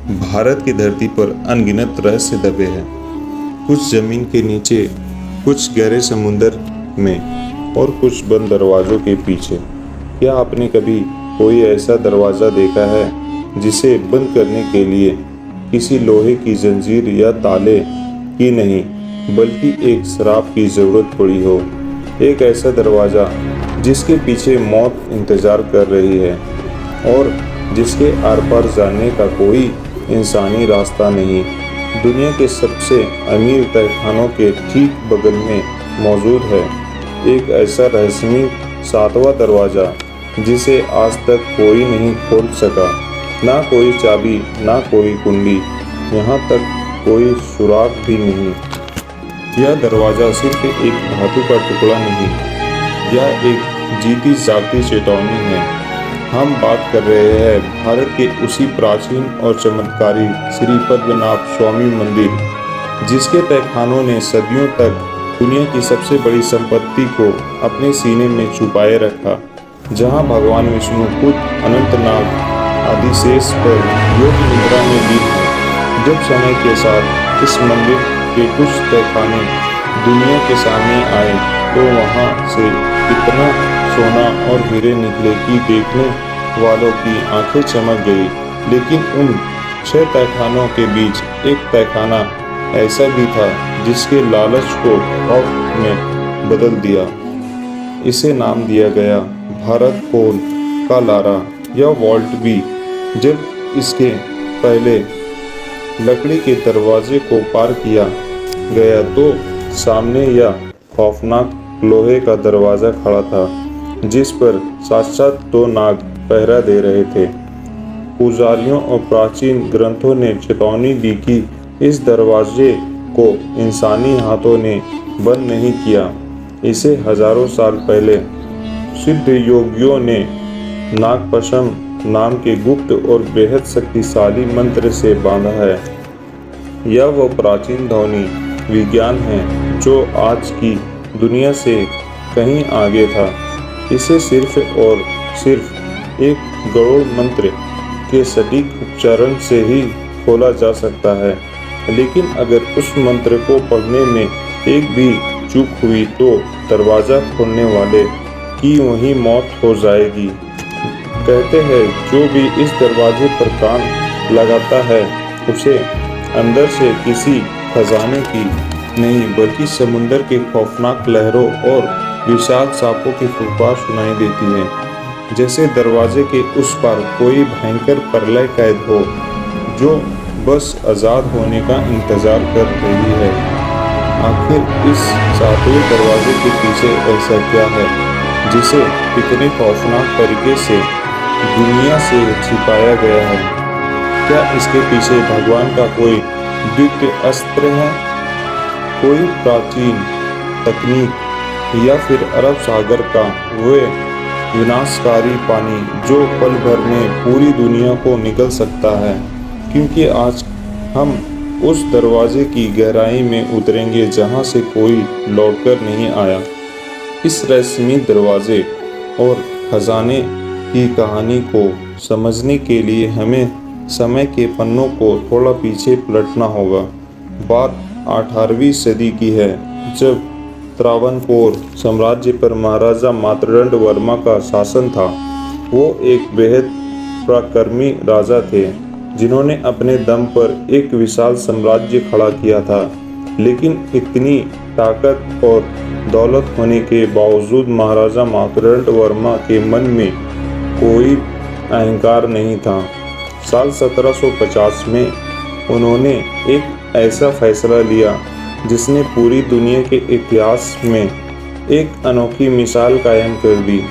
भारत की धरती पर अनगिनत रहस्य दबे हैं, कुछ जमीन के नीचे, कुछ गहरे समुंदर में और कुछ बंद दरवाज़ों के पीछे। क्या आपने कभी कोई ऐसा दरवाज़ा देखा है जिसे बंद करने के लिए किसी लोहे की जंजीर या ताले की नहीं बल्कि एक शराब की ज़रूरत पड़ी हो? एक ऐसा दरवाज़ा जिसके पीछे मौत इंतज़ार कर रही है और जिसके आर पार जाने का कोई इंसानी रास्ता नहीं। दुनिया के सबसे अमीर तहखानों के ठीक बगल में मौजूद है एक ऐसा रहस्यमय सातवां दरवाज़ा जिसे आज तक कोई नहीं खोल सका। ना कोई चाबी, ना कोई कुंडी, यहाँ तक कोई सुराग भी नहीं। यह दरवाज़ा सिर्फ एक धातु का टुकड़ा नहीं, यह एक जीती जागती चेतावनी है। हम बात कर रहे हैं भारत के उसी प्राचीन और चमत्कारी श्री पद्मनाभ स्वामी मंदिर, जिसके तहखानों ने सदियों तक दुनिया की सबसे बड़ी संपत्ति को अपने सीने में छुपाए रखा, जहां भगवान विष्णु खुद अनंतनाग आदिशेष पर योग निद्रा में लीन है। जब समय के साथ इस मंदिर के कुछ तहखाने दुनिया के सामने आए तो वहां से इतना सोना और हीरे निकले कि देखने वालों की आंखें चमक गई। लेकिन उन 6 तहखानों के बीच एक तहखाना ऐसा भी था जिसके लालच को खौफ में बदल दिया। इसे नाम दिया गया भारत पोल का लारा या वॉल्ट बी। जब इसके पहले लकड़ी के दरवाजे को पार किया गया तो सामने यह खौफनाक लोहे का दरवाज़ा खड़ा था, जिस पर साक्षात 2 नाग पहरा दे रहे थे। पुजारियों और प्राचीन ग्रंथों ने चेतावनी दी कि इस दरवाजे को इंसानी हाथों ने बंद नहीं किया। इसे हजारों साल पहले सिद्ध योगियों ने नागपशम नाम के गुप्त और बेहद शक्तिशाली मंत्र से बांधा है। यह वो प्राचीन ध्वनि विज्ञान है जो आज की दुनिया से कहीं आगे था। इसे सिर्फ और सिर्फ एक गरुड़ मंत्र के सटीक उच्चारण से ही खोला जा सकता है। लेकिन अगर उस मंत्र को पढ़ने में एक भी चूक हुई तो दरवाज़ा खोलने वाले की वहीं मौत हो जाएगी। कहते हैं जो भी इस दरवाजे पर कान लगाता है उसे अंदर से किसी खजाने की नहीं बल्कि समुंदर के खौफनाक लहरों और विशाल सांपों की फुफकार सुनाई देती है। जैसे दरवाजे के उस पार कोई भयंकर प्रलय कैद हो जो बस आज़ाद होने का इंतज़ार कर रही है। आखिर इस 7वें दरवाजे के पीछे ऐसा क्या है जिसे इतने खौफनाक तरीके से दुनिया से छिपाया गया है? क्या इसके पीछे भगवान का कोई दिव्य अस्त्र है, कोई प्राचीन तकनीक या फिर अरब सागर का वह विनाशकारी पानी जो पल भर में पूरी दुनिया को निगल सकता है? क्योंकि आज हम उस दरवाजे की गहराई में उतरेंगे जहां से कोई लौटकर नहीं आया। इस रहस्यमय दरवाजे और खजाने की कहानी को समझने के लिए हमें समय के पन्नों को थोड़ा पीछे पलटना होगा। बात 18वीं सदी की है, जब त्रावणकोर साम्राज्य पर महाराजा मार्तंड वर्मा का शासन था। वो एक बेहद पराक्रमी राजा थे जिन्होंने अपने दम पर एक विशाल साम्राज्य खड़ा किया था। लेकिन इतनी ताकत और दौलत होने के बावजूद महाराजा मार्तंड वर्मा के मन में कोई अहंकार नहीं था। साल 1750 में उन्होंने एक ऐसा फैसला लिया जिसने पूरी दुनिया के इतिहास में एक अनोखी मिसाल कायम कर दी।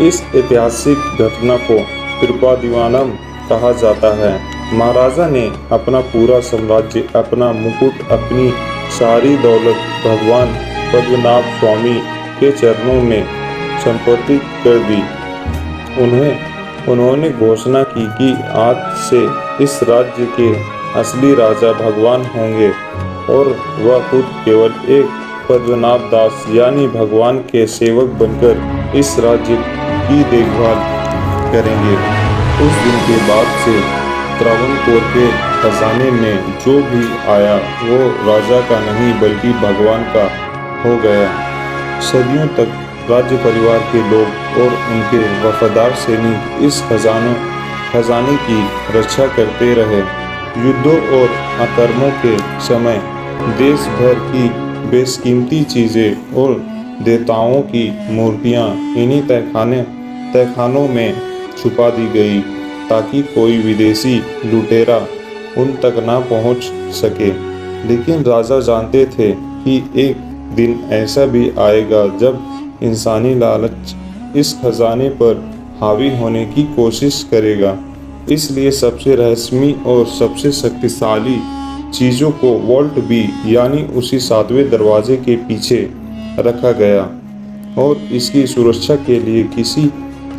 इस ऐतिहासिक घटना को त्रिपादिवानम कहा जाता है। महाराजा ने अपना पूरा साम्राज्य, अपना मुकुट, अपनी सारी दौलत भगवान पद्मनाभ स्वामी के चरणों में समर्पित कर दी। उन्होंने घोषणा की कि आज से इस राज्य के असली राजा भगवान होंगे और वह खुद केवल एक पद्मनाभ दास यानी भगवान के सेवक बनकर इस राज्य की देखभाल करेंगे। उस दिन के बाद से त्रावणकोर के खजाने में जो भी आया वो राजा का नहीं बल्कि भगवान का हो गया। सदियों तक राज्य परिवार के लोग और उनके वफादार सैनिक इस खजाने की रक्षा करते रहे। युद्धों और अकर्मों के समय देश भर की बेशकीमती चीज़ें और देवताओं की मूर्तियाँ इन्हीं तहखानों में छुपा दी गई ताकि कोई विदेशी लुटेरा उन तक ना पहुंच सके। लेकिन राजा जानते थे कि एक दिन ऐसा भी आएगा जब इंसानी लालच इस खजाने पर हावी होने की कोशिश करेगा। इसलिए सबसे रहस्यमयी और सबसे शक्तिशाली चीज़ों को वॉल्ट बी यानी उसी 7वें दरवाजे के पीछे रखा गया और इसकी सुरक्षा के लिए किसी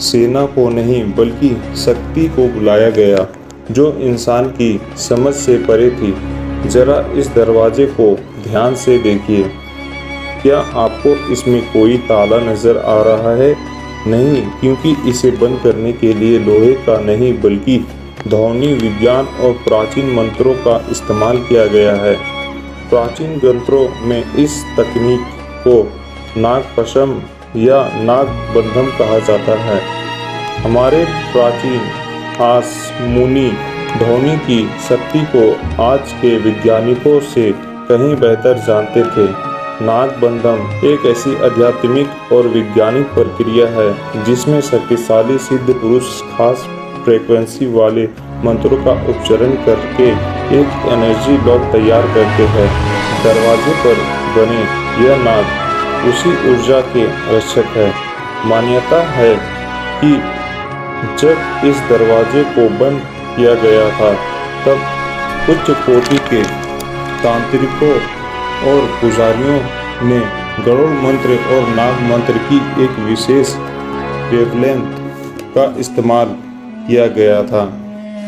सेना को नहीं बल्कि शक्ति को बुलाया गया जो इंसान की समझ से परे थी। जरा इस दरवाजे को ध्यान से देखिए। क्या आपको इसमें कोई ताला नजर आ रहा है? नहीं, क्योंकि इसे बंद करने के लिए लोहे का नहीं बल्कि ध्वनि विज्ञान और प्राचीन मंत्रों का इस्तेमाल किया गया है। प्राचीन ग्रंथों में इस तकनीक को नागपशम या नागबंधम कहा जाता है। हमारे प्राचीन आसमुनी ध्वनि की शक्ति को आज के वैज्ञानिकों से कहीं बेहतर जानते थे। नागबंधम एक ऐसी आध्यात्मिक और वैज्ञानिक प्रक्रिया है जिसमें शक्तिशाली सिद्ध पुरुष खास फ्रीक्वेंसी वाले मंत्रों का उच्चारण करके एक एनर्जी लॉक तैयार करते हैं। दरवाजे पर बने यह नाग उसी ऊर्जा के रक्षक है। मान्यता है कि जब इस दरवाजे को बंद किया गया था तब उच्च कोटि के तांत्रिकों और पुजारियों ने गरुड़ मंत्र और नाग मंत्र की एक विशेष वेवलेंथ का इस्तेमाल किया गया था।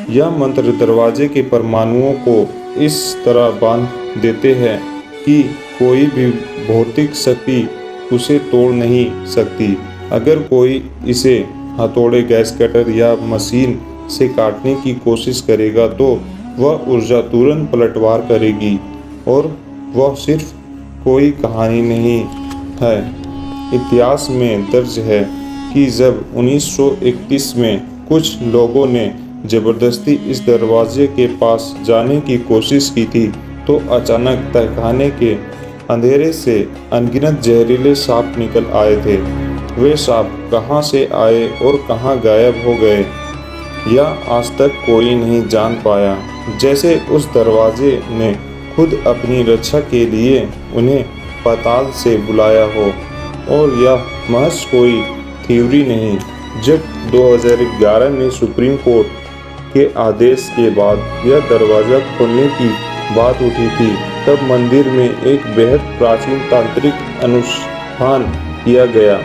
यह मंत्र दरवाजे के परमाणुओं को इस तरह बांध देते हैं कि कोई भी भौतिक शक्ति उसे तोड़ नहीं सकती। अगर कोई इसे हथौड़े, गैस कटर या मशीन से काटने की कोशिश करेगा तो वह ऊर्जा तुरंत पलटवार करेगी। और वह सिर्फ कोई कहानी नहीं है। इतिहास में दर्ज है कि जब 1931 में कुछ लोगों ने जबरदस्ती इस दरवाजे के पास जाने की कोशिश की थी तो अचानक तहखाने के अंधेरे से अनगिनत जहरीले सांप निकल आए थे। वे सांप कहाँ से आए और कहाँ गायब हो गए यह आज तक कोई नहीं जान पाया। जैसे उस दरवाजे ने खुद अपनी रक्षा के लिए उन्हें पाताल से बुलाया हो। और यह महज कोई थ्योरी नहीं। जब 2011 में सुप्रीम कोर्ट के आदेश के बाद यह दरवाज़ा खोलने की बात उठी थी तब मंदिर में एक बेहद प्राचीन तांत्रिक अनुष्ठान किया गया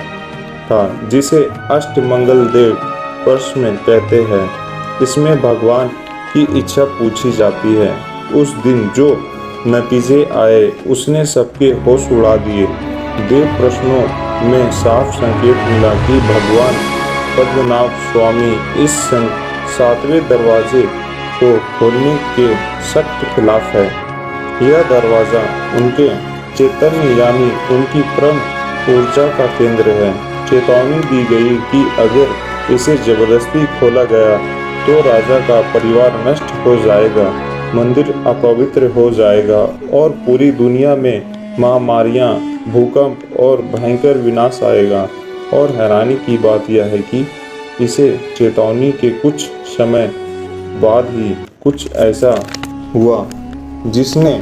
था जिसे अष्टमंगल देव प्रश्न कहते हैं। इसमें भगवान की इच्छा पूछी जाती है। उस दिन जो नतीजे आए उसने सबके होश उड़ा दिए। देव प्रश्नों में साफ संकेत मिला कि भगवान पद्मनाभ स्वामी इस 7वें दरवाजे को खोलने के सख्त खिलाफ है। यह दरवाज़ा उनके चैतन्य यानी उनकी परम ऊर्जा का केंद्र है। चेतावनी दी गई कि अगर इसे जबरदस्ती खोला गया तो राजा का परिवार नष्ट हो जाएगा, मंदिर अपवित्र हो जाएगा और पूरी दुनिया में महामारियां, भूकंप और भयंकर विनाश आएगा। और हैरानी की बात यह है कि इसे चेतावनी के कुछ समय बाद ही कुछ ऐसा हुआ जिसने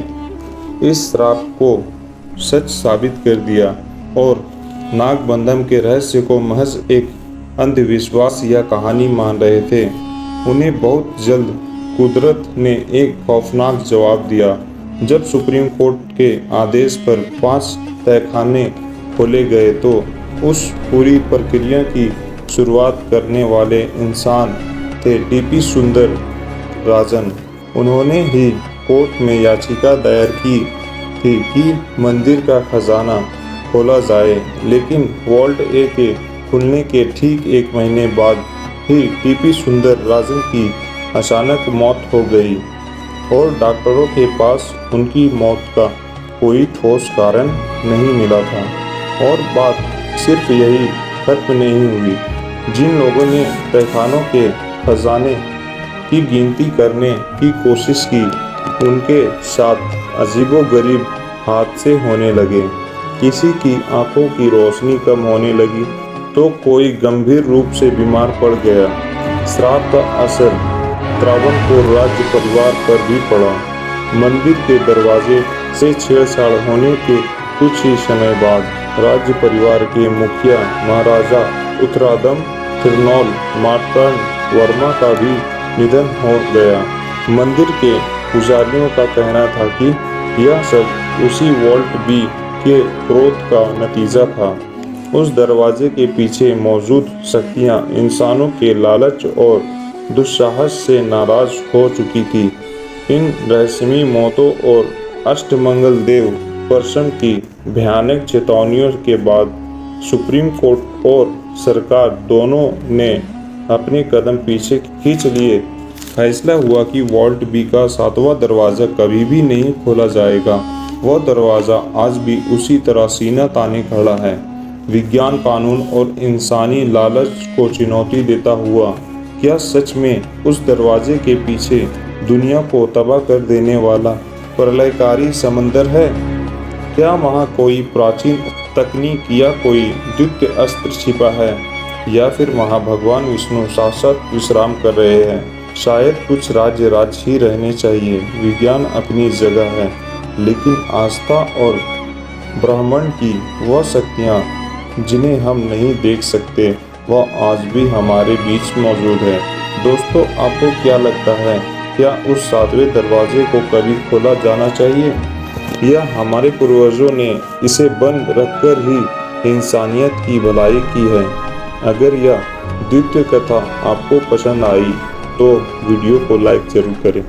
इस श्राप को सच साबित कर दिया और नागबंधम के रहस्य को महज एक अंधविश्वास या कहानी मान रहे थे। उन्हें बहुत जल्द कुदरत ने एक खौफनाक जवाब दिया। जब सुप्रीम कोर्ट के आदेश पर 5 तहखाने खोले गए तो उस पूरी प्रक्रिया की शुरुआत करने वाले इंसान थे टीपी सुंदर राजन। उन्होंने ही कोर्ट में याचिका दायर की थी कि मंदिर का खजाना खोला जाए, लेकिन वॉल्ट ए के खुलने के ठीक 1 महीने बाद ही टीपी सुंदर राजन की अचानक मौत हो गई और डॉक्टरों के पास उनकी मौत का कोई ठोस कारण नहीं मिला था। और बात सिर्फ यही खत्म नहीं हुई। जिन लोगों ने तहखानों के खजाने की गिनती करने की कोशिश की, उनके साथ अजीबोगरीब हादसे होने लगे। किसी की आंखों की रोशनी कम होने लगी तो कोई गंभीर रूप से बीमार पड़ गया। श्राप का असर त्रावणकोर राज्य परिवार पर भी पड़ा। मंदिर के दरवाजे से छेड़छाड़ होने के कुछ ही समय बाद राज्य परिवार के मुखिया महाराजा उत्तरादम थिरुनाल मार्तांड वर्मा का भी निधन हो गया। मंदिर के पुजारियों का कहना था कि यह सब उसी वॉल्ट बी के क्रोध का नतीजा था। उस दरवाजे के पीछे मौजूद शक्तियां इंसानों के लालच और दुस्साहस से नाराज हो चुकी थी। इन रहस्यमयी मौतों और अष्टमंगल देव परसम की भयानक चेतावनियों के बाद सुप्रीम कोर्ट और सरकार दोनों ने अपने कदम पीछे खींच लिए। फैसला हुआ कि वॉल्ट बी का 7वां दरवाज़ा कभी भी नहीं खोला जाएगा। वह दरवाज़ा आज भी उसी तरह सीना ताने खड़ा है, विज्ञान, कानून और इंसानी लालच को चुनौती देता हुआ। क्या सच में उस दरवाजे के पीछे दुनिया को तबाह कर देने वाला प्रलयकारी समंदर है? क्या वहाँ कोई प्राचीन तकनीक या कोई द्वितीय अस्त्र छिपा है, या फिर वहाँ भगवान विष्णु साक्षात विश्राम कर रहे हैं? शायद कुछ राज्य ही रहने चाहिए। विज्ञान अपनी जगह है, लेकिन आस्था और ब्रह्मांड की वह शक्तियाँ जिन्हें हम नहीं देख सकते, वह आज भी हमारे बीच मौजूद है। दोस्तों, आपको क्या लगता है? क्या उस 7वें दरवाजे को कभी खोला जाना चाहिए, या हमारे पूर्वजों ने इसे बंद रखकर ही इंसानियत की भलाई की है? अगर यह द्वितीय कथा आपको पसंद आई तो वीडियो को लाइक जरूर करें।